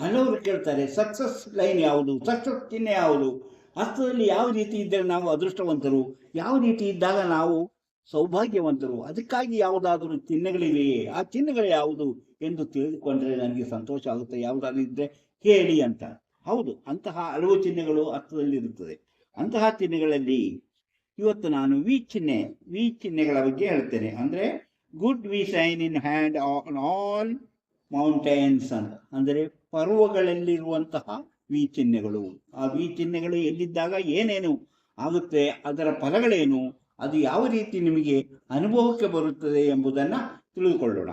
ಹಲವರು ಕೇಳ್ತಾರೆ, success line ಯಾವುದು, ಸಕ್ಸಸ್ ಚಿಹ್ನೆ ಯಾವುದು, ಹಸ್ತದಲ್ಲಿ ಯಾವ ರೀತಿ ಇದ್ದರೆ ನಾವು ಅದೃಷ್ಟವಂತರು, ಯಾವ ರೀತಿ ಇದ್ದಾಗ ನಾವು ಸೌಭಾಗ್ಯವಂತರು, ಅದಕ್ಕಾಗಿ ಯಾವುದಾದರೂ ಚಿಹ್ನೆಗಳಿವೆಯೇ, ಆ ಚಿಹ್ನೆಗಳು ಯಾವುದು ಎಂದು ತಿಳಿದುಕೊಂಡ್ರೆ ನನಗೆ ಸಂತೋಷ ಆಗುತ್ತೆ, ಯಾವುದಾದ್ರೂ ಇದ್ದರೆ ಹೇಳಿ ಅಂತ. ಹೌದು, ಅಂತಹ ಹಲವು ಚಿಹ್ನೆಗಳು ಅರ್ಥದಲ್ಲಿರುತ್ತದೆ. ಅಂತಹ ಚಿಹ್ನೆಗಳಲ್ಲಿ ಇವತ್ತು ನಾನು ವಿ ಚಿಹ್ನೆಗಳ ಬಗ್ಗೆ ಹೇಳ್ತೇನೆ. ಅಂದರೆ good we sign in hand on all mountains ಅಂತ. ಅಂದರೆ ಪರ್ವಗಳಲ್ಲಿರುವಂತಹ ವಿ ಚಿಹ್ನೆಗಳು. ಆ ವಿ ಚಿಹ್ನೆಗಳು ಎಲ್ಲಿದ್ದಾಗ ಏನೇನು ಆಗುತ್ತೆ, ಅದರ ಫಲಗಳೇನು, ಅದು ಯಾವ ರೀತಿ ನಿಮಗೆ ಅನುಭವಕ್ಕೆ ಬರುತ್ತದೆ ಎಂಬುದನ್ನು ತಿಳಿದುಕೊಳ್ಳೋಣ.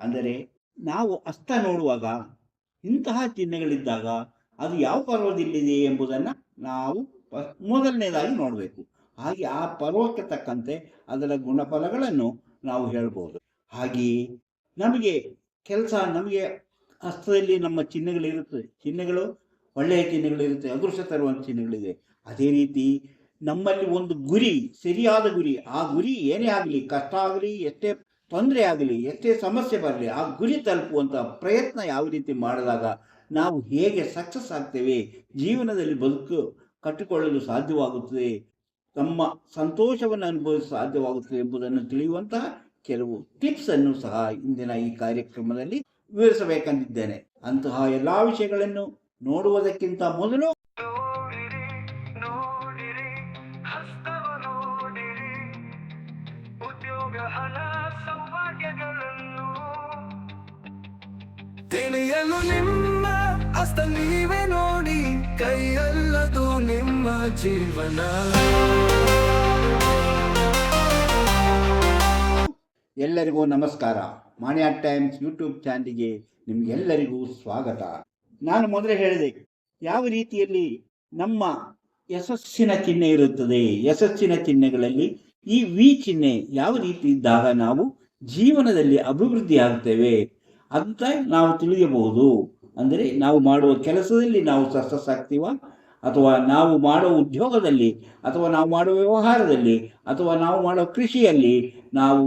ಅಂದರೆ ನಾವು ಹಸ್ತ ನೋಡುವಾಗ ಇಂತಹ ಚಿಹ್ನೆಗಳಿದ್ದಾಗ ಅದು ಯಾವ ಪರ್ವದಲ್ಲಿದೆ ಎಂಬುದನ್ನು ನಾವು ಮೊದಲನೇದಾಗಿ ನೋಡಬೇಕು. ಹಾಗೆ ಆ ಪರ್ವಕ್ಕೆ ತಕ್ಕಂತೆ ಅದರ ಗುಣಫಲಗಳನ್ನು ನಾವು ಹೇಳ್ಬೋದು. ಹಾಗೆಯೇ ನಮಗೆ ನಮಗೆ ಹಸ್ತದಲ್ಲಿ ನಮ್ಮ ಚಿಹ್ನೆಗಳಿರುತ್ತದೆ. ಚಿಹ್ನೆಗಳು ಒಳ್ಳೆಯ ಚಿಹ್ನೆಗಳಿರುತ್ತೆ, ಅದೃಷ್ಟ ತರುವಂಥ ಚಿಹ್ನೆಗಳಿದೆ. ಅದೇ ರೀತಿ ನಮ್ಮಲ್ಲಿ ಒಂದು ಗುರಿ, ಸರಿಯಾದ ಗುರಿ, ಆ ಗುರಿ ಏನೇ ಆಗಲಿ, ಕಷ್ಟ ಆಗಲಿ, ಎಷ್ಟೇ ತೊಂದರೆ ಆಗಲಿ, ಎಷ್ಟೇ ಸಮಸ್ಯೆ ಬರಲಿ, ಆ ಗುರಿ ತಲುಪುವಂಥ ಪ್ರಯತ್ನ ಯಾವ ರೀತಿ ಮಾಡಿದಾಗ ನಾವು ಹೇಗೆ ಸಕ್ಸಸ್ ಆಗ್ತೇವೆ, ಜೀವನದಲ್ಲಿ ಬದುಕು ಕಟ್ಟಿಕೊಳ್ಳಲು ಸಾಧ್ಯವಾಗುತ್ತದೆ, ನಮ್ಮ ಸಂತೋಷವನ್ನು ಅನುಭವಿಸಲು ಸಾಧ್ಯವಾಗುತ್ತದೆ ಎಂಬುದನ್ನು ತಿಳಿಯುವಂತಹ ಕೆಲವು ಟಿಪ್ಸನ್ನು ಸಹ ಇಂದಿನ ಈ ಕಾರ್ಯಕ್ರಮದಲ್ಲಿ ವಿವರಿಸಬೇಕೆಂದಿದ್ದೇನೆ. ಅಂತಹ ಎಲ್ಲ ವಿಷಯಗಳನ್ನು ನೋಡುವುದಕ್ಕಿಂತ ಮೊದಲು ತಿಳಿಯಲು ನಿಮ್ಮ ಹಸ್ತ ನೀವೇ ನೋಡಿ, ಕೈಯಲ್ಲದು ನಿಮ್ಮ ಜೀವನ. ಎಲ್ಲರಿಗೂ ನಮಸ್ಕಾರ. ಮಾಣಿಯ ಟೈಮ್ಸ್ ಯೂಟ್ಯೂಬ್ ಚಾನಲ್ಗೆ ನಿಮಗೆಲ್ಲರಿಗೂ ಸ್ವಾಗತ. ನಾನು ಮೊದಲೇ ಹೇಳಿದೆ ಯಾವ ರೀತಿಯಲ್ಲಿ ನಮ್ಮ ಯಶಸ್ಸಿನ ಚಿಹ್ನೆ ಇರುತ್ತದೆ. ಯಶಸ್ಸಿನ ಚಿಹ್ನೆಗಳಲ್ಲಿ ಈ ವಿ ಚಿಹ್ನೆ ಯಾವ ರೀತಿ ಇದ್ದಾಗ ನಾವು ಜೀವನದಲ್ಲಿ ಅಭಿವೃದ್ಧಿ ಆಗ್ತೇವೆ ಅಂತ ನಾವು ತಿಳಿಯಬಹುದು. ಅಂದರೆ ನಾವು ಮಾಡುವ ಕೆಲಸದಲ್ಲಿ ನಾವು ಸಕ್ಸಸ್ ಆಗ್ತೀವ, ಅಥವಾ ನಾವು ಮಾಡುವ ಉದ್ಯೋಗದಲ್ಲಿ, ಅಥವಾ ನಾವು ಮಾಡುವ ವ್ಯವಹಾರದಲ್ಲಿ, ಅಥವಾ ನಾವು ಮಾಡುವ ಕೃಷಿಯಲ್ಲಿ ನಾವು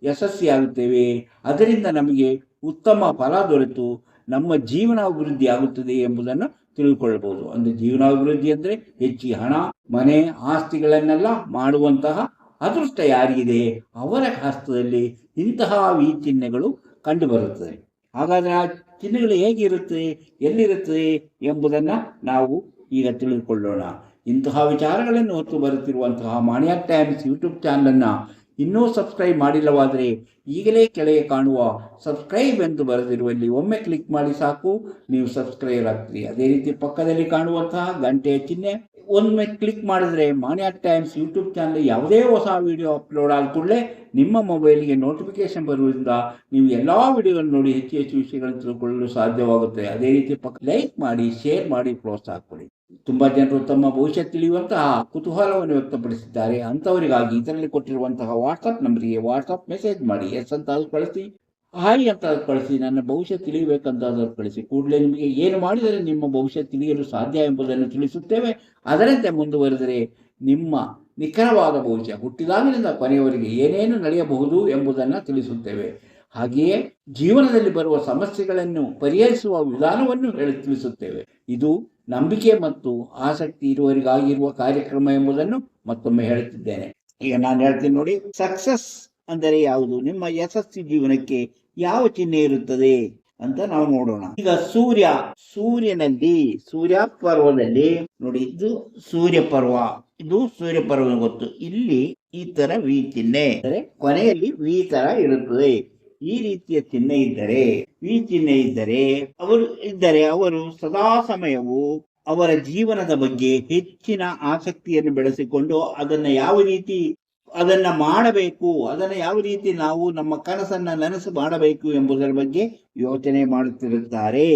ಯಶಸ್ವಿಯಾಗುತ್ತೇವೆ. ಅದರಿಂದ ನಮಗೆ ಉತ್ತಮ ಫಲ ದೊರೆತು ನಮ್ಮ ಜೀವನ ಅಭಿವೃದ್ಧಿ ಆಗುತ್ತದೆ ಎಂಬುದನ್ನು ತಿಳಿದುಕೊಳ್ಳಬಹುದು. ಅಂದರೆ ಜೀವನಾಭಿವೃದ್ಧಿ ಅಂದರೆ ಹೆಚ್ಚಿಗೆ ಹಣ, ಮನೆ, ಆಸ್ತಿಗಳನ್ನೆಲ್ಲ ಮಾಡುವಂತಹ ಅದೃಷ್ಟ ಯಾರಿಗಿದೆ ಅವರ ಹಸ್ತದಲ್ಲಿ ಇಂತಹ ವಿ ಚಿಹ್ನೆಗಳು ಕಂಡುಬರುತ್ತದೆ. ಹಾಗಾದರೆ ಆ ಚಿಹ್ನೆಗಳು ಹೇಗಿರುತ್ತದೆ, ಎಲ್ಲಿರುತ್ತದೆ ಎಂಬುದನ್ನು ನಾವು ಈಗ ತಿಳಿದುಕೊಳ್ಳೋಣ. ಇಂತಹ ವಿಚಾರಗಳನ್ನು ಹೊತ್ತು ಬರುತ್ತಿರುವಂತಹ ಮಾಣಿಯ ಟೈಮ್ಸ್ ಯೂಟ್ಯೂಬ್ ಚಾನಲನ್ನು ಇನ್ನೂ ಸಬ್ಸ್ಕ್ರೈಬ್ ಮಾಡಿಲ್ಲವಾದರೆ ಈಗಲೇ ಕೆಳಗೆ ಕಾಣುವ ಸಬ್ಸ್ಕ್ರೈಬ್ ಎಂದು ಬರೆದಿರುವಲ್ಲಿ ಒಮ್ಮೆ ಕ್ಲಿಕ್ ಮಾಡಿ ಸಾಕು, ನೀವು ಸಬ್ಸ್ಕ್ರೈಬ್ ಆಗ್ತೀರಿ. ಅದೇ ರೀತಿ ಪಕ್ಕದಲ್ಲಿ ಕಾಣುವಂತಹ ಗಂಟೆಯ ಚಿಹ್ನೆ ಒಮ್ಮೆ ಕ್ಲಿಕ್ ಮಾಡಿದ್ರೆ ಮಾಣಿಯ ಟೈಮ್ಸ್ ಯೂಟ್ಯೂಬ್ ಚಾನಲ್ ಯಾವುದೇ ಹೊಸ ವಿಡಿಯೋ ಅಪ್ಲೋಡ್ ಆದ ಕೂಡಲೇ ನಿಮ್ಮ ಮೊಬೈಲ್ಗೆ ನೋಟಿಫಿಕೇಶನ್ ಬರುವುದರಿಂದ ನೀವು ಎಲ್ಲ ವಿಡಿಯೋಗಳನ್ನು ನೋಡಿ ಹೆಚ್ಚು ಹೆಚ್ಚು ವಿಷಯಗಳನ್ನು ತಿಳ್ಕೊಳ್ಳಲು ಸಾಧ್ಯವಾಗುತ್ತೆ. ಅದೇ ರೀತಿ ಲೈಕ್ ಮಾಡಿ, ಶೇರ್ ಮಾಡಿ, ಪ್ರೋತ್ಸಾಹ ಕೊಡಿ. ತುಂಬ ಜನರು ತಮ್ಮ ಭವಿಷ್ಯ ತಿಳಿಯುವಂತಹ ಕುತೂಹಲವನ್ನು ವ್ಯಕ್ತಪಡಿಸಿದ್ದಾರೆ. ಅಂಥವರಿಗಾಗಿ ಇದರಲ್ಲಿ ಕೊಟ್ಟಿರುವಂತಹ ವಾಟ್ಸಪ್ ನಂಬರಿಗೆ ವಾಟ್ಸಪ್ ಮೆಸೇಜ್ ಮಾಡಿ. ಎಸ್ ಅಂತ ಕಳಿಸಿ, ಹಾಯ್ ಅಂತ ಕಳಿಸಿ, ನನ್ನ ಭವಿಷ್ಯ ತಿಳಿಯಬೇಕಂತ ಕಳಿಸಿ. ಕೂಡಲೇ ನಿಮಗೆ ಏನು ಮಾಡಿದರೆ ನಿಮ್ಮ ಭವಿಷ್ಯ ತಿಳಿಯಲು ಸಾಧ್ಯ ಎಂಬುದನ್ನು ತಿಳಿಸುತ್ತೇವೆ. ಅದರಂತೆ ಮುಂದುವರೆದರೆ ನಿಮ್ಮ ನಿಖರವಾದ ಭವಿಷ್ಯ ಹುಟ್ಟಿದಾಗಿನಿಂದ ಕೊನೆಯವರೆಗೆ ಏನೇನು ನಡೆಯಬಹುದು ಎಂಬುದನ್ನು ತಿಳಿಸುತ್ತೇವೆ. ಹಾಗೆಯೇ ಜೀವನದಲ್ಲಿ ಬರುವ ಸಮಸ್ಯೆಗಳನ್ನು ಪರಿಹರಿಸುವ ವಿಧಾನವನ್ನು ತಿಳಿಸುತ್ತೇವೆ. ಇದು ನಂಬಿಕೆ ಮತ್ತು ಆಸಕ್ತಿ ಇರುವವರಿಗಾಗಿರುವ ಕಾರ್ಯಕ್ರಮ ಎಂಬುದನ್ನು ಮತ್ತೊಮ್ಮೆ ಹೇಳುತ್ತಿದ್ದೇನೆ. ಈಗ ನಾನು ಹೇಳ್ತೀನಿ ನೋಡಿ, ಸಕ್ಸಸ್ ಅಂದರೆ ಯಾವುದು, ನಿಮ್ಮ ಯಶಸ್ವಿ ಜೀವನಕ್ಕೆ ಯಾವ ಚಿಹ್ನೆ ಇರುತ್ತದೆ ಅಂತ ನಾವು ನೋಡೋಣ. ಈಗ ಸೂರ್ಯನಲ್ಲಿ ಸೂರ್ಯ ಪರ್ವದಲ್ಲಿ ನೋಡಿ, ಇದು ಸೂರ್ಯ ಪರ್ವ, ಇದು ಸೂರ್ಯ ಪರ್ವ ಗೊತ್ತು. ಇಲ್ಲಿ ಈ ತರ ವಿ ಚಿಹ್ನೆ ಅಂದರೆ ಕೊನೆಯಲ್ಲಿ ವಿ ತರ ಇರುತ್ತದೆ. ಈ ರೀತಿಯ ಚಿಹ್ನೆ ಇದ್ದರೆ, ವಿ ಚಿಹ್ನೆ ಇದ್ದರೆ ಅವರು ಸದಾ ಸಮಯವು ಅವರ ಜೀವನದ ಬಗ್ಗೆ ಹೆಚ್ಚಿನ ಆಸಕ್ತಿಯನ್ನು ಬೆಳೆಸಿಕೊಂಡು ಅದನ್ನ ಮಾಡಬೇಕು, ಅದನ್ನು ಯಾವ ರೀತಿ ನಾವು ನಮ್ಮ ಕನಸನ್ನ ನನಸು ಮಾಡಬೇಕು ಎಂಬುದರ ಬಗ್ಗೆ ಯೋಚನೆ ಮಾಡುತ್ತಿರುತ್ತಾರೆ.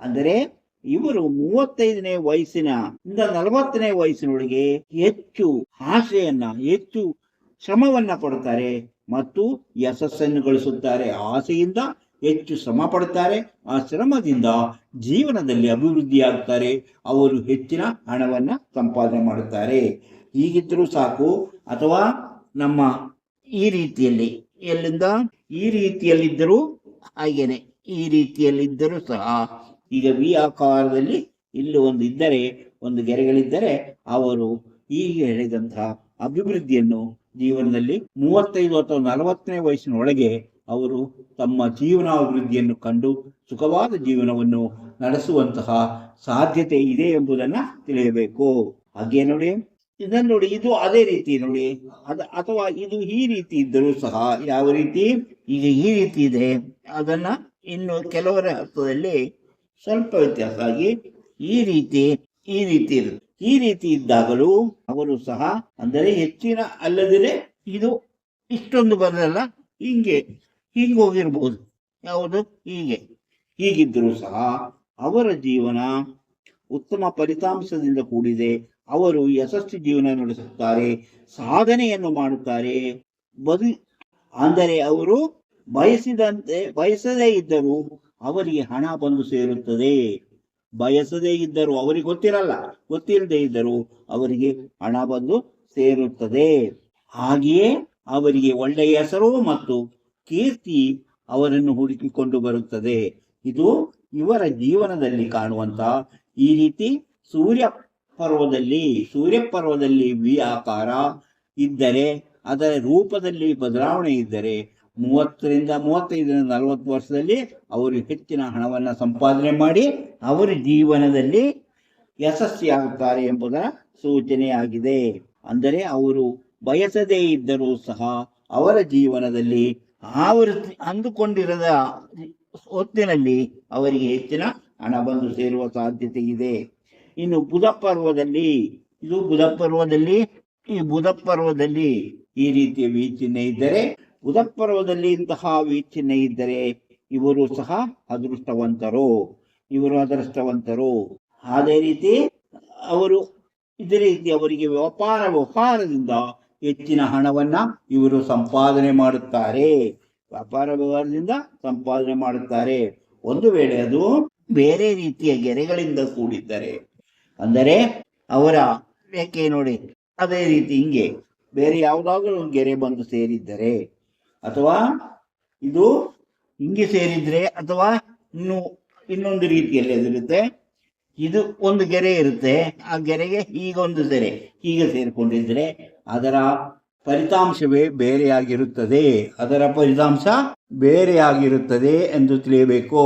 ಅಂದರೆ ಇವರು 35ನೇ ವಯಸ್ಸಿನ 40ನೇ ವಯಸ್ಸಿನೊಳಗೆ ಹೆಚ್ಚು ಆಸೆಯನ್ನ, ಹೆಚ್ಚು ಶ್ರಮವನ್ನ ಪಡುತ್ತಾರೆ ಮತ್ತು ಯಶಸ್ಸನ್ನು ಗಳಿಸುತ್ತಾರೆ. ಆಸೆಯಿಂದ ಹೆಚ್ಚು ಶ್ರಮ ಪಡುತ್ತಾರೆ, ಆ ಶ್ರಮದಿಂದ ಜೀವನದಲ್ಲಿ ಅಭಿವೃದ್ಧಿಯಾಗುತ್ತಾರೆ, ಅವರು ಹೆಚ್ಚಿನ ಹಣವನ್ನ ಸಂಪಾದನೆ ಮಾಡುತ್ತಾರೆ. ಹೀಗಿದ್ದರೂ ಸಾಕು, ಅಥವಾ ನಮ್ಮ ಈ ರೀತಿಯಲ್ಲಿದ್ದರೂ ಹಾಗೇನೆ ಈ ರೀತಿಯಲ್ಲಿದ್ದರೂ ಸಹ ಈಗ ವಿ ಆಕಾರದಲ್ಲಿ ಇಲ್ಲಿ ಒಂದು ಇದ್ದರೆ, ಒಂದು ಗೆರೆಗಳಿದ್ದರೆ ಅವರು ಈಗ ಹೇಳಿದಂತಹ ಅಭಿವೃದ್ಧಿಯನ್ನು ಜೀವನದಲ್ಲಿ 35 ಅಥವಾ 40ನೇ ವಯಸ್ಸಿನೊಳಗೆ ಅವರು ತಮ್ಮ ಜೀವನಾಭಿವೃದ್ಧಿಯನ್ನು ಕಂಡು ಸುಖವಾದ ಜೀವನವನ್ನು ನಡೆಸುವಂತಹ ಸಾಧ್ಯತೆ ಇದೆ ಎಂಬುದನ್ನು ತಿಳಿಯಬೇಕು. ಹಾಗೆ ನೋಡಿ, ಇದನ್ನು ನೋಡಿ, ಇದು ಅದೇ ರೀತಿ ನೋಡಿ, ಅಥವಾ ಇದು ಈ ರೀತಿ ಇದ್ದರೂ ಸಹ ಯಾವ ರೀತಿ, ಈಗ ಈ ರೀತಿ ಇದೆ, ಅದನ್ನ ಇನ್ನು ಕೆಲವರ ಅರ್ಥದಲ್ಲಿ ಸ್ವಲ್ಪ ವ್ಯತ್ಯಾಸ ಆಗಿ ಈ ರೀತಿ ಇರುತ್ತೆ. ಈ ರೀತಿ ಇದ್ದಾಗಲೂ ಅವರು ಸಹ, ಅಂದರೆ ಹೆಚ್ಚಿನ ಅಲ್ಲದಿರೇ ಇದು ಇಷ್ಟೊಂದು ಬರಲ್ಲ, ಹಿಂಗೆ ಹೋಗಿರ್ಬೋದು, ಯಾವುದು ಹೀಗಿದ್ದರೂ ಸಹ ಅವರ ಜೀವನ ಉತ್ತಮ ಫಲಿತಾಂಶದಿಂದ ಕೂಡಿದೆ. ಅವರು ಯಶಸ್ವಿ ಜೀವನ ನಡೆಸುತ್ತಾರೆ, ಸಾಧನೆಯನ್ನು ಮಾಡುತ್ತಾರೆ. ಅಂದರೆ ಅವರು ಬಯಸದೇ ಇದ್ದರೂ ಅವರಿಗೆ ಹಣ ಬಂದು ಸೇರುತ್ತದೆ. ಬಯಸದೇ ಇದ್ದರೂ, ಅವರಿಗೆ ಗೊತ್ತಿಲ್ಲದೆ ಇದ್ದರೂ ಅವರಿಗೆ ಹಣ ಬಂದು ಸೇರುತ್ತದೆ. ಹಾಗೆಯೇ ಅವರಿಗೆ ಒಳ್ಳೆಯ ಹೆಸರು ಮತ್ತು ಕೀರ್ತಿ ಅವರನ್ನು ಹುಡುಕಿಕೊಂಡು ಬರುತ್ತದೆ. ಇದು ಇವರ ಜೀವನದಲ್ಲಿ ಕಾಣುವಂತ ಈ ರೀತಿ ಸೂರ್ಯ ಪರ್ವದಲ್ಲಿ ವಿ ಆಕಾರ ಇದ್ದರೆ, ಅದರ ರೂಪದಲ್ಲಿ ಬದಲಾವಣೆ ಇದ್ದರೆ 35-40 ವರ್ಷದಲ್ಲಿ ಅವರು ಹೆಚ್ಚಿನ ಹಣವನ್ನು ಸಂಪಾದನೆ ಮಾಡಿ ಅವರ ಜೀವನದಲ್ಲಿ ಯಶಸ್ವಿಯಾಗುತ್ತಾರೆ ಎಂಬುದರ ಸೂಚನೆಯಾಗಿದೆ. ಅಂದರೆ ಅವರು ಬಯಸದೇ ಇದ್ದರೂ ಸಹ ಅವರ ಜೀವನದಲ್ಲಿ ಅವರು ಅಂದುಕೊಂಡಿರದ ಹೊತ್ತಿನಲ್ಲಿ ಅವರಿಗೆ ಹೆಚ್ಚಿನ ಹಣ ಬಂದು ಸೇರುವ ಸಾಧ್ಯತೆ ಇದೆ. ಇನ್ನು ಬುಧ ಪರ್ವದಲ್ಲಿ ಈ ರೀತಿಯ ವಿ ಚಿಹ್ನೆ ಇದ್ದರೆ, ಬುಧ ಪರ್ವದಲ್ಲಿ ಇಂತಹ ವಿ ಚಿಹ್ನೆ ಇದ್ದರೆ ಇವರು ಸಹ ಅದೃಷ್ಟವಂತರು. ಅದೇ ರೀತಿ ಇದೇ ರೀತಿ ಅವರಿಗೆ ವ್ಯವಹಾರದಿಂದ ಹೆಚ್ಚಿನ ಹಣವನ್ನ ಇವರು ಸಂಪಾದನೆ ಮಾಡುತ್ತಾರೆ. ಒಂದು ವೇಳೆ ಅದು ಬೇರೆ ರೀತಿಯ ಗೆರೆಗಳಿಂದ ಕೂಡಿದ್ದರೆ, ಅಂದರೆ ಅವರ ರೇಖೆ ನೋಡಿ ಅದೇ ರೀತಿ ಹಿಂಗೆ ಬೇರೆ ಯಾವುದಾದ್ರೂ ಗೆರೆ ಬಂದು ಸೇರಿದ್ದರೆ, ಅಥವಾ ಇದು ಹಿಂಗೆ ಸೇರಿದ್ರೆ, ಅಥವಾ ಇನ್ನೊಂದು ರೀತಿಯಲ್ಲಿ ಅದಿರುತ್ತೆ, ಇದು ಒಂದು ಗೆರೆ ಇರುತ್ತೆ, ಆ ಗೆರೆಗೆ ಈಗ ಒಂದು ಗೆರೆ ಹೀಗೆ ಸೇರಿಕೊಂಡಿದ್ರೆ ಅದರ ಫಲಿತಾಂಶವೇ ಬೇರೆಯಾಗಿರುತ್ತದೆ ಎಂದು ತಿಳಿಯಬೇಕು.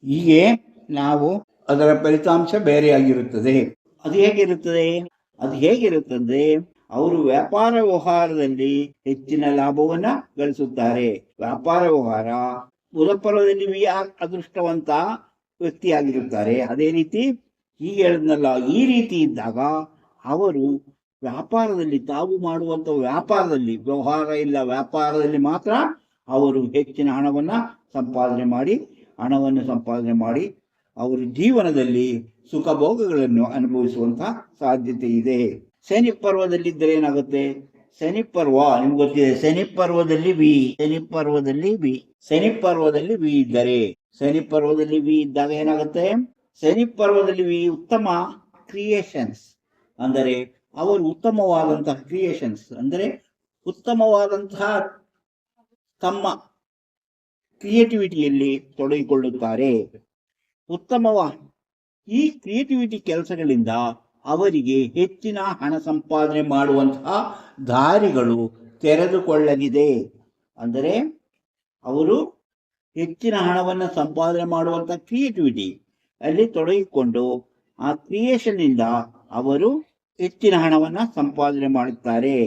ಹೀಗೆ ನಾವು ಅದರ ಫಲಿತಾಂಶ ಬೇರೆಯಾಗಿರುತ್ತದೆ. ಅದು ಹೇಗಿರುತ್ತದೆ? ಅವರು ವ್ಯಾಪಾರ ವ್ಯವಹಾರದಲ್ಲಿ ಹೆಚ್ಚಿನ ಲಾಭವನ್ನ ಗಳಿಸುತ್ತಾರೆ. ವ್ಯಾಪಾರ ವ್ಯವಹಾರ ಬುಧ ಪರ್ವದಲ್ಲಿ ಅದೃಷ್ಟವಂತ ವ್ಯಕ್ತಿಯಾಗಿರುತ್ತಾರೆ. ಅದೇ ರೀತಿ ಹೀಗೆ ಹೇಳಿದ್ನಲ್ಲ, ಈ ರೀತಿ ಇದ್ದಾಗ ಅವರು ವ್ಯಾಪಾರದಲ್ಲಿ, ತಾವು ಮಾಡುವಂತ ವ್ಯಾಪಾರದಲ್ಲಿ ಮಾತ್ರ ಅವರು ಹೆಚ್ಚಿನ ಹಣವನ್ನು ಸಂಪಾದನೆ ಮಾಡಿ ಅವರು ಜೀವನದಲ್ಲಿ ಸುಖ ಭೋಗಗಳನ್ನು ಅನುಭವಿಸುವಂತಹ ಸಾಧ್ಯತೆ ಇದೆ. ಶನಿ ಪರ್ವದಲ್ಲಿದ್ದರೆ ಏನಾಗುತ್ತೆ? ಶನಿ ಪರ್ವ ನಿಮ್ಗೆ ಗೊತ್ತಿದೆ. ಶನಿ ಪರ್ವದಲ್ಲಿ ವಿ ಇದ್ದಾಗ ಏನಾಗುತ್ತೆ? ಶನಿ ಪರ್ವದಲ್ಲಿ ವಿ ಉತ್ತಮ ಕ್ರಿಯೇಷನ್ಸ್, ಅಂದರೆ ಅವರು ಉತ್ತಮವಾದಂತಹ ತಮ್ಮ ಕ್ರಿಯೇಟಿವಿಟಿಯಲ್ಲಿ ತೊಡಗಿಕೊಳ್ಳುತ್ತಾರೆ. ಈ ಕ್ರಿಯೇಟಿವಿಟಿ ಕೆಲಸಗಳಿಂದ ಅವರಿಗೆ ಹೆಚ್ಚಿನ ಹಣ ಸಂಪಾದನೆ ಮಾಡುವಂತಹ ದಾರಿಗಳು ತೆರೆದುಕೊಳ್ಳಲಿದೆ. ಅಂದರೆ ಅವರು ಹೆಚ್ಚಿನ ಹಣವನ್ನು ಸಂಪಾದನೆ ಮಾಡುವಂತಹ ಕ್ರಿಯೇಟಿವಿಟಿ ಅಲ್ಲಿ ತೊಡಗಿಕೊಂಡು ಆ ಕ್ರಿಯೇಷನ್ ಇಂದ ಅವರು ಹೆಚ್ಚಿನ ಹಣವನ್ನು ಸಂಪಾದನೆ ಮಾಡುತ್ತಾರೆ.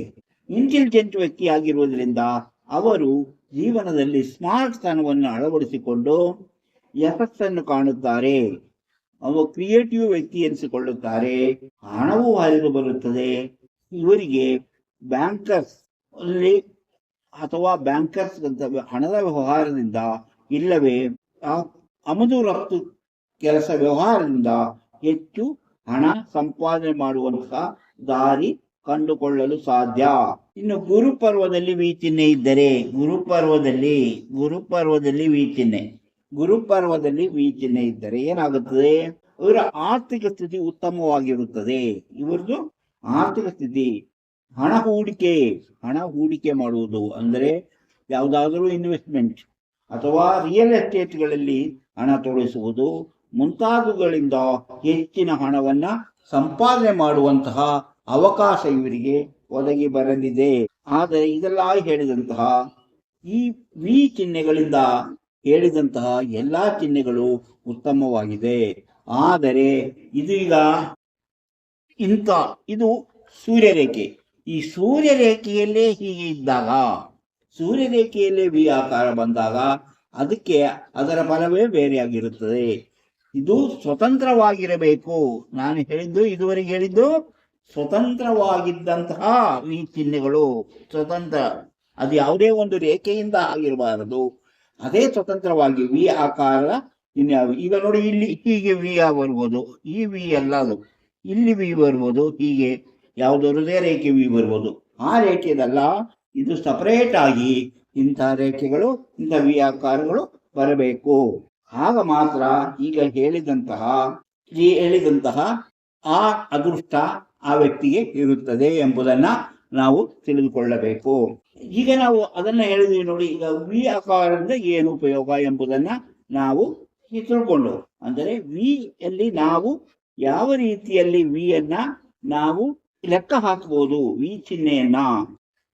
ಇಂಟೆಲಿಜೆಂಟ್ ವ್ಯಕ್ತಿ ಆಗಿರುವುದರಿಂದ ಅವರು ಜೀವನದಲ್ಲಿ ಸ್ಮಾರ್ಟ್ ತನವನ್ನು ಅಳವಡಿಸಿಕೊಂಡು ಯಶಸ್ಸನ್ನು ಕಾಣುತ್ತಾರೆ. ಅವರು ಕ್ರಿಯೇಟಿವ್ ವ್ಯಕ್ತಿ ಎನಿಸಿಕೊಳ್ಳುತ್ತಾರೆ. ಹಣವೂ ಹರಿದು ಬರುತ್ತದೆ. ಇವರಿಗೆ ಬ್ಯಾಂಕರ್ಸ್ ಹಣದ ವ್ಯವಹಾರದಿಂದ, ಇಲ್ಲವೇ ಆಮದು ರಫ್ತು ಕೆಲಸ ವ್ಯವಹಾರದಿಂದ ಹೆಚ್ಚು ಹಣ ಸಂಪಾದನೆ ಮಾಡುವಂತಹ ದಾರಿ ಕಂಡುಕೊಳ್ಳಲು ಸಾಧ್ಯ. ಇನ್ನು ಗುರುಪರ್ವದಲ್ಲಿ ವಿ ಚಿಹ್ನೆ ಇದ್ದರೆ, ಗುರುಪರ್ವದಲ್ಲಿ ವಿ ಚಿಹ್ನೆ ಇದ್ದರೆ ಏನಾಗುತ್ತದೆ? ಇವರ ಆರ್ಥಿಕ ಸ್ಥಿತಿ ಉತ್ತಮವಾಗಿರುತ್ತದೆ. ಇವರದು ಆರ್ಥಿಕ ಸ್ಥಿತಿ, ಹಣ ಹೂಡಿಕೆ ಮಾಡುವುದು, ಅಂದರೆ ಯಾವುದಾದರೂ ಇನ್ವೆಸ್ಟ್ಮೆಂಟ್, ಅಥವಾ ರಿಯಲ್ ಎಸ್ಟೇಟ್ಗಳಲ್ಲಿ ಹಣ ತೊಡಗಿಸುವುದು ಮುಂತಾದವುಗಳಿಂದ ಹೆಚ್ಚಿನ ಹಣವನ್ನ ಸಂಪಾದನೆ ಮಾಡುವಂತಹ ಅವಕಾಶ ಇವರಿಗೆ ಒದಗಿ ಬರಲಿದೆ. ಆದರೆ ಇದೆಲ್ಲ ಹೇಳಿದಂತಹ ಈ ವಿ ಚಿಹ್ನೆಗಳಿಂದ ಹೇಳಿದಂತಹ ಎಲ್ಲಾ ಚಿಹ್ನೆಗಳು ಉತ್ತಮವಾಗಿದೆ. ಆದರೆ ಇದೀಗ ಇದು ಸೂರ್ಯರೇಖೆ. ಈ ಸೂರ್ಯರೇಖೆಯಲ್ಲೇ ಹೀಗೆ ಇದ್ದಾಗ, ಸೂರ್ಯರೇಖೆಯಲ್ಲೇ ವಿ ಆಕಾರ ಬಂದಾಗ ಅದಕ್ಕೆ ಅದರ ಫಲವೇ ಬೇರೆಯಾಗಿರುತ್ತದೆ. ಇದು ಸ್ವತಂತ್ರವಾಗಿರಬೇಕು. ನಾನು ಇದುವರೆಗೆ ಹೇಳಿದ್ದು ಸ್ವತಂತ್ರವಾಗಿದ್ದಂತಹ ವಿ ಚಿಹ್ನೆಗಳು ಸ್ವತಂತ್ರ, ಅದು ಯಾವುದೇ ಒಂದು ರೇಖೆಯಿಂದ ಆಗಿರಬಾರದು. ಅದೇ ಸ್ವತಂತ್ರವಾಗಿ ವಿ ಆಕಾರ ಈಗ ನೋಡಿ, ಇಲ್ಲಿ ಹೀಗೆ ವಿ ಬರ್ಬೋದು, ಈ ವಿ ಅಲ್ಲ ಅದು, ಇಲ್ಲಿ ವಿ ಬರ್ಬೋದು, ಹೀಗೆ ಯಾವುದೋ ಹೃದಯ ರೇಖೆ ವಿ ಬರ್ಬೋದು. ಆ ರೇಖೆದಲ್ಲ, ಇದು ಸಪರೇಟ್ ಆಗಿ ಇಂಥ ರೇಖೆಗಳು, ಇಂಥ ವಿ ಆಕಾರಗಳು ಬರಬೇಕು. ಆಗ ಮಾತ್ರ ಈಗ ಹೇಳಿದಂತಹ ಆ ಅದೃಷ್ಟ ಆ ವ್ಯಕ್ತಿಗೆ ಇರುತ್ತದೆ ಎಂಬುದನ್ನ ನಾವು ತಿಳಿದುಕೊಳ್ಳಬೇಕು. ಈಗ ನಾವು ಅದನ್ನ ಹೇಳಿದ್ವಿ ನೋಡಿ. ಈಗ ವಿ ಆಕಾರದಿಂದ ಏನು ಉಪಯೋಗ ಎಂಬುದನ್ನ ನಾವು ತಿಳ್ಕೊಂಡು, ಅಂದರೆ ವಿ ಯಲ್ಲಿ ನಾವು ಯಾವ ರೀತಿಯಲ್ಲಿ ವಿಯನ್ನ ನಾವು ಲೆಕ್ಕ ಹಾಕಬಹುದು, ವಿ ಚಿಹ್ನೆಯನ್ನ.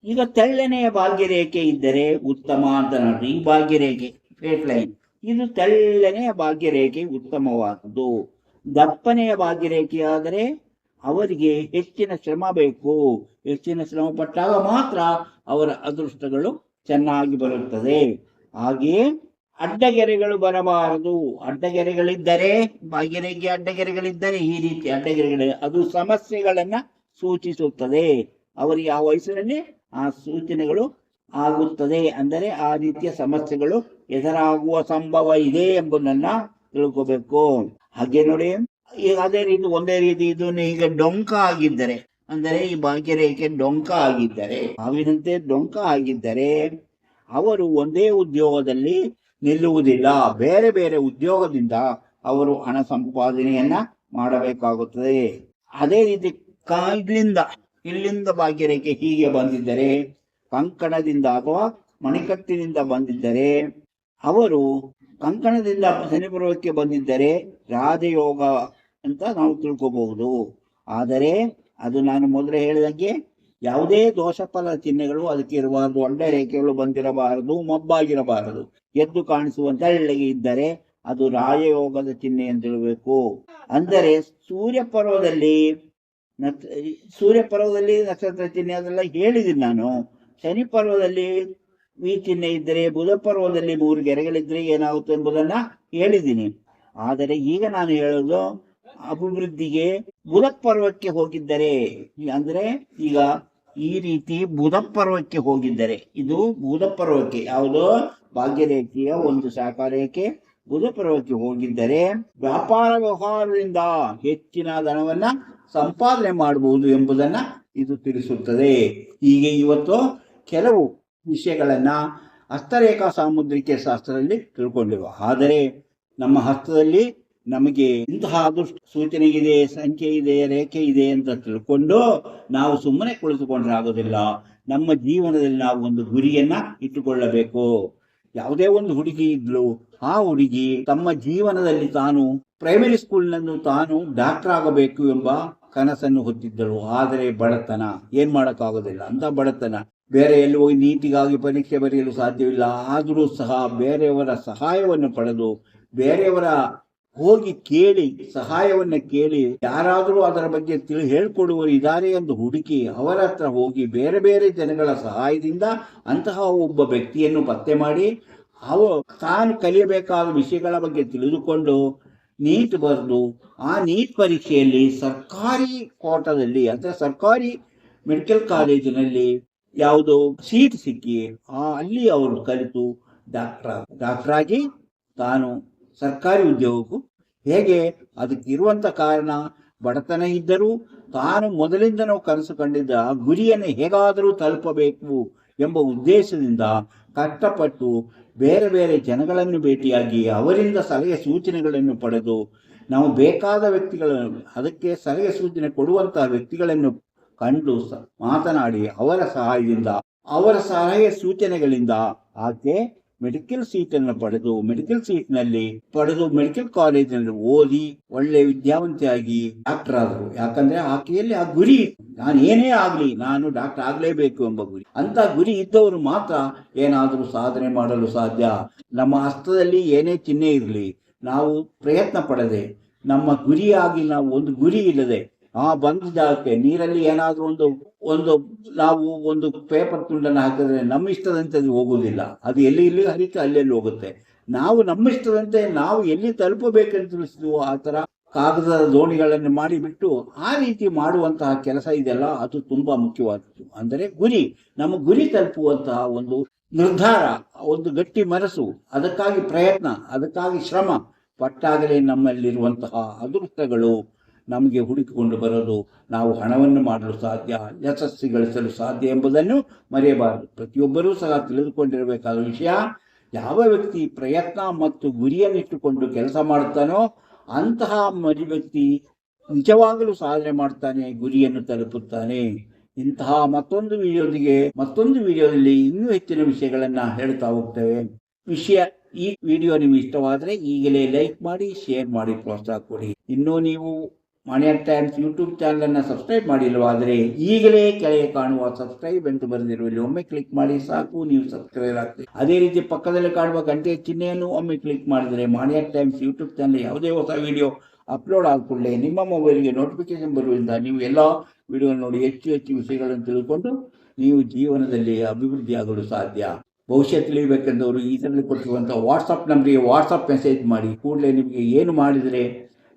ಈಗ ತೆಳ್ಳನೆಯ ಭಾಗ್ಯರೇಖೆ ಇದ್ದರೆ ಉತ್ತಮ ಅಂತ ನೋಡ್ರಿ. ಈ ಭಾಗ್ಯರೇಖೆ ಸ್ಟ್ರೇಟ್ ಲೈನ್, ಇದು ತೆಳ್ಳನೆಯ ಭಾಗ್ಯರೇಖೆ ಉತ್ತಮವಾದದ್ದು. ದಪ್ಪನೆಯ ಭಾಗ್ಯರೇಖೆ ಆದರೆ ಅವರಿಗೆ ಹೆಚ್ಚಿನ ಶ್ರಮ ಬೇಕು. ಹೆಚ್ಚಿನ ಶ್ರಮ ಪಟ್ಟಾಗ ಮಾತ್ರ ಅವರ ಅದೃಷ್ಟಗಳು ಚೆನ್ನಾಗಿ ಬರುತ್ತದೆ. ಹಾಗೆಯೇ ಅಡ್ಡಗೆರೆಗಳು ಬರಬಾರದು. ಅಡ್ಡಗೆರೆಗಳಿದ್ದರೆ, ಭಾಗ್ಯರೇಖೆ ಅಡ್ಡಗೆರೆಗಳಿದ್ದರೆ, ಈ ರೀತಿ ಅಡ್ಡಗೆರೆಗಳು ಅದು ಸಮಸ್ಯೆಗಳನ್ನ ಸೂಚಿಸುತ್ತದೆ. ಅವರಿಗೆ ಆ ವಯಸ್ಸಿನಲ್ಲಿ ಆ ಸೂಚನೆಗಳು ಆಗುತ್ತದೆ. ಅಂದರೆ ಆ ರೀತಿಯ ಸಮಸ್ಯೆಗಳು ಎದುರಾಗುವ ಸಂಭವ ಇದೆ ಎಂಬುದನ್ನ ತಿಳ್ಕೋಬೇಕು. ಹಾಗೆ ನೋಡಿ, ಈಗ ಅದೇ ರೀತಿ ಒಂದೇ ರೀತಿ ಇದನ್ನು ಈಗ ಡೊಂಕ ಆಗಿದ್ದರೆ, ಅಂದರೆ ಈ ಭಾಗ್ಯರೇಖೆ ಡೊಂಕ ಆಗಿದ್ದರೆ, ಹಾವಿನಂತೆ ಡೊಂಕ ಆಗಿದ್ದರೆ ಅವರು ಒಂದೇ ಉದ್ಯೋಗದಲ್ಲಿ ನಿಲ್ಲುವುದಿಲ್ಲ. ಬೇರೆ ಬೇರೆ ಉದ್ಯೋಗದಿಂದ ಅವರು ಹಣ ಸಂಪಾದನೆಯನ್ನ ಮಾಡಬೇಕಾಗುತ್ತದೆ. ಅದೇ ರೀತಿ ಇಲ್ಲಿಂದ ಭಾಗ್ಯರೇಖೆ ಹೀಗೆ ಬಂದಿದ್ದರೆ, ಕಂಕಣದಿಂದ ಅಥವಾ ಮಣಿಕಟ್ಟಿನಿಂದ ಬಂದಿದ್ದರೆ, ಅವರು ಕಂಕಣದಿಂದ ಶನಿಪರ್ವಕ್ಕೆ ಬಂದಿದ್ದರೆ ರಾಜಯೋಗ ಅಂತ ನಾವು ತಿಳ್ಕೋಬಹುದು. ಆದರೆ ಅದು ನಾನು ಮೊದಲೇ ಹೇಳಿದಂಗೆ ಯಾವುದೇ ದೋಷ ಫಲ ಚಿಹ್ನೆಗಳು ಅದಕ್ಕೆ ಇರಬಾರದು. ಒಳ್ಳೆ ರೇಖೆಗಳು ಬಂದಿರಬಾರದು, ಮಬ್ಬಾಗಿರಬಾರದು. ಎದ್ದು ಕಾಣಿಸುವಂತ ತೆಳ್ಳಗೆ ಇದ್ದರೆ ಅದು ರಾಜಯೋಗದ ಚಿಹ್ನೆ ಅಂತ ಹೇಳಬೇಕು. ಅಂದರೆ ಸೂರ್ಯ ಪರ್ವದಲ್ಲಿ ನಕ್ಷತ್ರ ಚಿಹ್ನೆ ಅದೆಲ್ಲ ಹೇಳಿದ್ದೀನಿ ನಾನು. ಶನಿ ಪರ್ವದಲ್ಲಿ ವಿ ಚಿಹ್ನೆ ಇದ್ದರೆ, ಬುಧ ಪರ್ವದಲ್ಲಿ 3 ಗೆರೆಗಳಿದ್ರೆ ಏನಾಗುತ್ತೆ ಎಂಬುದನ್ನ ಹೇಳಿದ್ದೀನಿ. ಆದರೆ ಈಗ ನಾನು ಹೇಳೋದು ಅಭಿವೃದ್ಧಿಗೆ ಬುಧ ಪರ್ವಕ್ಕೆ ಹೋಗಿದ್ದರೆ, ಅಂದ್ರೆ ಈಗ ಈ ರೀತಿ ಬುಧ ಪರ್ವಕ್ಕೆ ಹೋಗಿದ್ದರೆ, ಇದು ಬುಧ ಪರ್ವಕ್ಕೆ, ಯಾವುದೋ ಭಾಗ್ಯರೇಖೆಯ ಒಂದು ಶಾಖಾ ರೇಖೆ ಬುಧ ಪರ್ವಕ್ಕೆ ಹೋಗಿದ್ದರೆ ವ್ಯಾಪಾರ ವ್ಯವಹಾರದಿಂದ ಹೆಚ್ಚಿನ ಧನವನ್ನ ಸಂಪಾದನೆ ಮಾಡಬಹುದು ಎಂಬುದನ್ನ ಇದು ತಿಳಿಸುತ್ತದೆ. ಹೀಗೆ ಇವತ್ತು ಕೆಲವು ವಿಷಯಗಳನ್ನ ಹಸ್ತರೇಖಾ ಸಾಮುದ್ರಿಕೆ ಶಾಸ್ತ್ರದಲ್ಲಿ ತಿಳ್ಕೊಂಡಿರುವ. ಆದರೆ ನಮ್ಮ ಹಸ್ತದಲ್ಲಿ ನಮಗೆ ಇಂತಹ ಅದೃಷ್ಟ ಸೂಚನೆ ಇದೆ, ಸಂಖ್ಯೆ ಇದೆ, ರೇಖೆ ಇದೆ ಅಂತ ತಿಳ್ಕೊಂಡು ನಾವು ಸುಮ್ಮನೆ ಕುಳಿತುಕೊಂಡ್ರೆ ಆಗೋದಿಲ್ಲ. ನಮ್ಮ ಜೀವನದಲ್ಲಿ ನಾವು ಒಂದು ಗುರಿಯನ್ನ ಇಟ್ಟುಕೊಳ್ಳಬೇಕು. ಯಾವುದೇ ಒಂದು ಹುಡುಗಿ ಇದ್ಲು, ಆ ಹುಡುಗಿ ತಮ್ಮ ಜೀವನದಲ್ಲಿ ತಾನು ಪ್ರೈಮರಿ ಸ್ಕೂಲ್ನನ್ನು ತಾನು ಡಾಕ್ಟರ್ ಆಗಬೇಕು ಎಂಬ ಕನಸನ್ನು ಹೊತ್ತಿದ್ದಳು. ಆದರೆ ಬಡತನ, ಏನ್ ಮಾಡಕ್ಕಾಗೋದಿಲ್ಲ ಅಂತ ಬಡತನ. ಬೇರೆ ಎಲ್ಲಿ ಹೋಗಿ ನೀತಿಗಾಗಿ ಪರೀಕ್ಷೆ ಬರೆಯಲು ಸಾಧ್ಯವಿಲ್ಲ. ಆದರೂ ಸಹ ಬೇರೆಯವರ ಸಹಾಯವನ್ನು ಪಡೆದು, ಬೇರೆಯವರ ಹೋಗಿ ಕೇಳಿ, ಸಹಾಯವನ್ನ ಕೇಳಿ, ಯಾರಾದರೂ ಅದರ ಬಗ್ಗೆ ಹೇಳ್ಕೊಡುವರು ಇದ್ದಾರೆ ಎಂದು ಹುಡುಕಿ ಅವರ ಹತ್ರ ಹೋಗಿ ಬೇರೆ ಬೇರೆ ಜನಗಳ ಸಹಾಯದಿಂದ ಅಂತಹ ಒಬ್ಬ ವ್ಯಕ್ತಿಯನ್ನು ಪತ್ತೆ ಮಾಡಿ ತಾನು ಕಲಿಯಬೇಕಾದ ವಿಷಯಗಳ ಬಗ್ಗೆ ತಿಳಿದುಕೊಂಡು ನೀಟ್ ಬರೆದು, ಆ ನೀಟ್ ಪರೀಕ್ಷೆಯಲ್ಲಿ ಸರ್ಕಾರಿ ಕೋಟಾದಲ್ಲಿ ಅಂದರೆ ಸರ್ಕಾರಿ ಮೆಡಿಕಲ್ ಕಾಲೇಜಿನಲ್ಲಿ ಯಾವುದೋ ಸೀಟ್ ಸಿಕ್ಕಿ ಅಲ್ಲಿ ಅವರು ಕಲಿತು ಡಾಕ್ಟರ್ ಆಗಿ ತಾನು ಸರ್ಕಾರಿ ಉದ್ಯೋಗಕ್ಕೂ ಹೇಗೆ ಅದಕ್ಕೆ ಇರುವಂತ ಕಾರಣ ಬಡತನ ಇದ್ದರೂ ತಾನು ಮೊದಲಿಂದನೂ ಕನಸು ಕಂಡಿದ್ದ ಗುರಿಯನ್ನು ಹೇಗಾದರೂ ತಲುಪಬೇಕು ಎಂಬ ಉದ್ದೇಶದಿಂದ ಕಷ್ಟಪಟ್ಟು ಬೇರೆ ಬೇರೆ ಜನಗಳನ್ನು ಭೇಟಿಯಾಗಿ ಅವರಿಂದ ಸಲಹೆ ಸೂಚನೆಗಳನ್ನು ಪಡೆದು, ನಾವು ಬೇಕಾದ ವ್ಯಕ್ತಿಗಳನ್ನು, ಅದಕ್ಕೆ ಸಲಹೆ ಸೂಚನೆ ಕೊಡುವಂತಹ ವ್ಯಕ್ತಿಗಳನ್ನು ಕಂಡು ಮಾತನಾಡಿ ಅವರ ಸಹಾಯದಿಂದ, ಅವರ ಸಲಹೆ ಸೂಚನೆಗಳಿಂದ ಆಕೆ ಮೆಡಿಕಲ್ ಸೀಟನ್ನು ಪಡೆದು ಮೆಡಿಕಲ್ ಕಾಲೇಜಿನಲ್ಲಿ ಓದಿ ಒಳ್ಳೆ ವಿದ್ಯಾವಂತಿಯಾಗಿ ಡಾಕ್ಟರ್ ಆದರು. ಯಾಕಂದ್ರೆ ಆಕೆಯಲ್ಲಿ ಆ ಗುರಿ, ನಾನು ಏನೇ ಆಗ್ಲಿ ನಾನು ಡಾಕ್ಟರ್ ಆಗ್ಲೇಬೇಕು ಎಂಬ ಗುರಿ. ಅಂತ ಗುರಿ ಇದ್ದವರು ಮಾತ್ರ ಏನಾದರೂ ಸಾಧನೆ ಮಾಡಲು ಸಾಧ್ಯ. ನಮ್ಮ ಹಸ್ತದಲ್ಲಿ ಏನೇ ಚಿಹ್ನೆ ಇರಲಿ, ನಾವು ಪ್ರಯತ್ನ ಪಡದೆ, ನಮ್ಮ ಗುರಿಯಾಗಿ ನಾವು ಒಂದು ಗುರಿ ಇಲ್ಲದೆ ಬಂದ ಜಾಗಕ್ಕೆ ನೀರಲ್ಲಿ ಏನಾದ್ರೂ ನಾವು ಒಂದು ಪೇಪರ್ ತುಂಡನ್ನು ಹಾಕಿದ್ರೆ ನಮ್ಮ ಇಷ್ಟದಂತೆ ಅದು ಹೋಗುವುದಿಲ್ಲ. ಅದು ಎಲ್ಲಿ ಹರಿತು ಅಲ್ಲೆಲ್ಲಿ ಹೋಗುತ್ತೆ. ನಾವು ನಮ್ಮ ಇಷ್ಟದಂತೆ ನಾವು ಎಲ್ಲಿ ತಲುಪಬೇಕಂತ ತಿಳಿಸಿದ್ವು ಆ ಥರ ಕಾಗದದ ದೋಣಿಗಳನ್ನು ಮಾಡಿಬಿಟ್ಟು ಆ ರೀತಿ ಮಾಡುವಂತಹ ಕೆಲಸ ಇದೆಲ್ಲ ಅದು ತುಂಬಾ ಮುಖ್ಯವಾದದ್ದು. ಅಂದರೆ ನಮ್ಮ ಗುರಿ ತಲುಪುವಂತಹ ಒಂದು ನಿರ್ಧಾರ, ಒಂದು ಗಟ್ಟಿ ಮನಸ್ಸು, ಅದಕ್ಕಾಗಿ ಪ್ರಯತ್ನ, ಅದಕ್ಕಾಗಿ ಶ್ರಮ ಪಟ್ಟಾಗಲೇ ನಮ್ಮಲ್ಲಿರುವಂತಹ ಅದೃಷ್ಟಗಳು ನಮಗೆ ಹುಡುಕಿಕೊಂಡು ಬರೋದು. ನಾವು ಹಣವನ್ನು ಮಾಡಲು ಸಾಧ್ಯ, ಯಶಸ್ಸು ಗಳಿಸಲು ಸಾಧ್ಯ ಎಂಬುದನ್ನು ಮರೆಯಬಾರದು. ಪ್ರತಿಯೊಬ್ಬರೂ ಸಹ ತಿಳಿದುಕೊಂಡಿರಬೇಕಾದ ವಿಷಯ, ಯಾವ ವ್ಯಕ್ತಿ ಪ್ರಯತ್ನ ಮತ್ತು ಗುರಿಯನ್ನಿಟ್ಟುಕೊಂಡು ಕೆಲಸ ಮಾಡುತ್ತಾನೋ ಅಂತಹ ವ್ಯಕ್ತಿ ನಿಜವಾಗಲೂ ಸಾಧನೆ ಮಾಡ್ತಾನೆ, ಗುರಿಯನ್ನು ತಲುಪುತ್ತಾನೆ. ಇಂತಹ ಮತ್ತೊಂದು ವಿಡಿಯೋದಲ್ಲಿ ಇನ್ನೂ ಹೆಚ್ಚಿನ ವಿಷಯಗಳನ್ನ ಹೇಳ್ತಾ ಹೋಗ್ತೇವೆ. ಈ ವಿಡಿಯೋ ನಿಮಗೆ ಇಷ್ಟವಾದರೆ ಈಗಲೇ ಲೈಕ್ ಮಾಡಿ, ಶೇರ್ ಮಾಡಿ, ಪ್ರೋತ್ಸಾಹ ಕೊಡಿ. ಇನ್ನೂ ನೀವು ಮಾಣಿಯಾಟ್ ಟೈಮ್ಸ್ ಯೂಟ್ಯೂಬ್ ಚಾನಲ್ ಅನ್ನು ಸಬ್ಸ್ಕ್ರೈಬ್ ಮಾಡಿಲ್ಲವಾದರೆ ಈಗಲೇ ಕೆಳಗೆ ಕಾಣುವ ಸಬ್ಸ್ಕ್ರೈಬ್ ಎಂದು ಬರೆದಿರುವಲ್ಲಿ ಒಮ್ಮೆ ಕ್ಲಿಕ್ ಮಾಡಿ ಸಾಕು, ನೀವು ಸಬ್ಸ್ಕ್ರೈಬ್ ಆಗ್ತೀರಿ. ಅದೇ ರೀತಿ ಪಕ್ಕದಲ್ಲಿ ಕಾಣುವ ಗಂಟೆಯ ಚಿಹ್ನೆಯನ್ನು ಒಮ್ಮೆ ಕ್ಲಿಕ್ ಮಾಡಿದರೆ ಮಾಣಿಯಾಟ್ ಟೈಮ್ಸ್ ಯೂಟ್ಯೂಬ್ ಚಾನಲ್ ಯಾವುದೇ ಹೊಸ ವಿಡಿಯೋ ಅಪ್ಲೋಡ್ ಆದ ಕೂಡಲೇ ನಿಮ್ಮ ಮೊಬೈಲ್ಗೆ ನೋಟಿಫಿಕೇಶನ್ ಬರುವುದರಿಂದ ನೀವು ಎಲ್ಲ ವಿಡಿಯೋ ನೋಡಿ ಹೆಚ್ಚು ವಿಷಯಗಳನ್ನು ತಿಳ್ಕೊಂಡು ನೀವು ಜೀವನದಲ್ಲಿ ಅಭಿವೃದ್ಧಿಯಾಗಲು ಸಾಧ್ಯ. ಭವಿಷ್ಯ ತಿಳಿಯಬೇಕೆಂದವರು ಇದರಲ್ಲಿ ಕೊಟ್ಟಿರುವಂಥ ವಾಟ್ಸಪ್ ನಂಬರಿಗೆ ವಾಟ್ಸಪ್ ಮೆಸೇಜ್ ಮಾಡಿ ಕೂಡಲೇ ನಿಮಗೆ ಏನು ಮಾಡಿದರೆ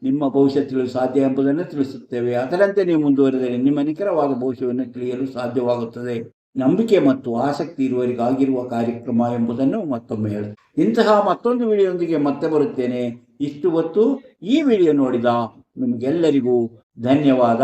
ನಿಮ್ಮ ಭವಿಷ್ಯ ತಿಳಿಯಲು ಸಾಧ್ಯ ಎಂಬುದನ್ನು ತಿಳಿಸುತ್ತೇವೆ. ಅದರಂತೆ ನೀವು ಮುಂದುವರೆದರೆ ನಿಮ್ಮ ನಿಖರವಾದ ಭವಿಷ್ಯವನ್ನು ತಿಳಿಯಲು ಸಾಧ್ಯವಾಗುತ್ತದೆ. ನಂಬಿಕೆ ಮತ್ತು ಆಸಕ್ತಿ ಇರುವವರಿಗಾಗಿರುವ ಕಾರ್ಯಕ್ರಮ ಎಂಬುದನ್ನು ಮತ್ತೊಮ್ಮೆ ಹೇಳಿ. ಇಂತಹ ಮತ್ತೊಂದು ವಿಡಿಯೋದೊಂದಿಗೆ ಮತ್ತೆ ಬರುತ್ತೇನೆ. ಇಷ್ಟು ಹೊತ್ತು ಈ ವಿಡಿಯೋ ನೋಡಿದ ನಿಮಗೆಲ್ಲರಿಗೂ ಧನ್ಯವಾದ.